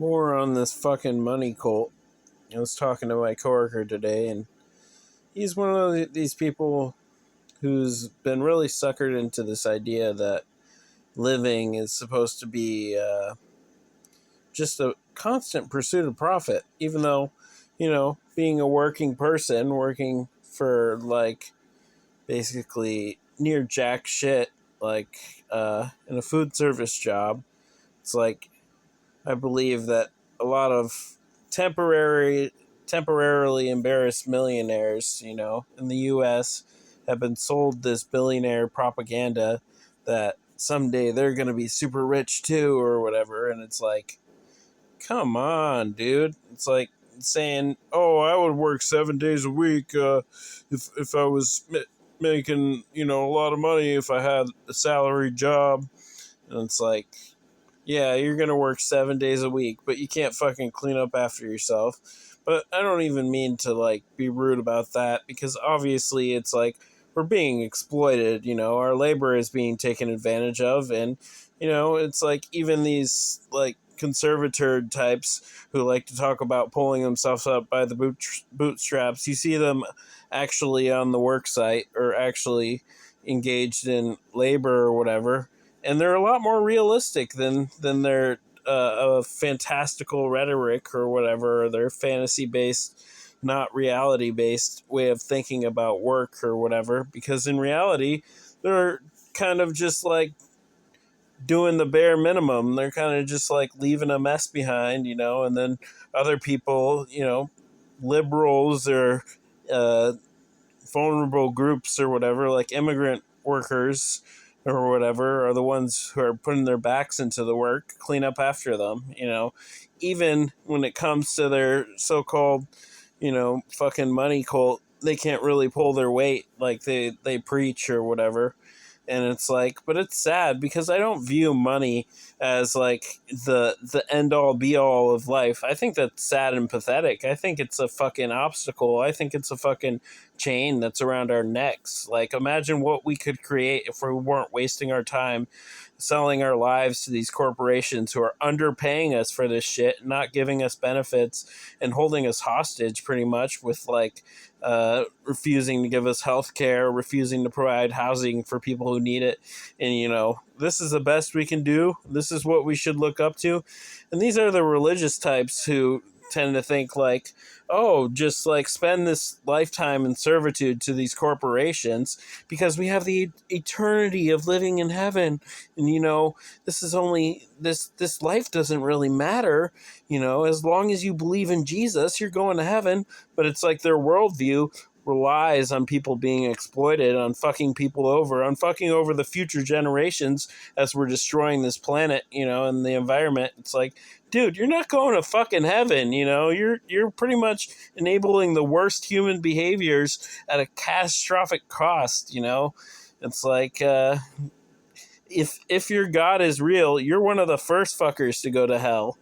More on this fucking money cult. I was talking to my coworker today, and he's one of these people who's been really suckered into this idea that living is supposed to be just a constant pursuit of profit, even though, being a working person, working for like basically near jack shit, like in a food service job, it's like I believe that a lot of temporarily embarrassed millionaires, in the US have been sold this billionaire propaganda that someday they're going to be super rich too or whatever, and it's like, come on, dude. It's like saying, "Oh, I would work 7 days a week if I was making, a lot of money if I had a salary job." And it's like, yeah, you're gonna work 7 days a week, but you can't fucking clean up after yourself. But I don't even mean to like be rude about that, because obviously it's like we're being exploited, our labor is being taken advantage of, and it's like even these like conservator types who like to talk about pulling themselves up by the bootstraps. You see them actually on the work site or actually engaged in labor or whatever, and they're a lot more realistic than their fantastical rhetoric or whatever, or their fantasy based, not reality based way of thinking about work or whatever. Because in reality, they're kind of just like doing the bare minimum. They're kind of just like leaving a mess behind, and then other people, liberals or uh, vulnerable groups or whatever, like immigrant workers or whatever, are the ones who are putting their backs into the work, clean up after them, even when it comes to their so-called, fucking money cult, they can't really pull their weight like they preach or whatever. And it's like, but it's sad because I don't view money as like the end all be all of life. I think that's sad and pathetic. I think it's a fucking obstacle. I think it's a fucking chain that's around our necks. Like, imagine what we could create if we weren't wasting our time selling our lives to these corporations who are underpaying us for this shit, not giving us benefits, and holding us hostage pretty much with like refusing to give us health care, refusing to provide housing for people who need it. And, this is the best we can do. This is what we should look up to. And these are the religious types who tend to think like, oh, just like spend this lifetime in servitude to these corporations because we have the eternity of living in heaven. And, this is only this life doesn't really matter. As long as you believe in Jesus, you're going to heaven. But it's like their worldview relies on people being exploited, on fucking people over, on fucking over the future generations as we're destroying this planet, and the environment. It's like, dude, you're not going to fucking heaven, you're pretty much enabling the worst human behaviors at a catastrophic cost. It's like if your God is real, you're one of the first fuckers to go to hell.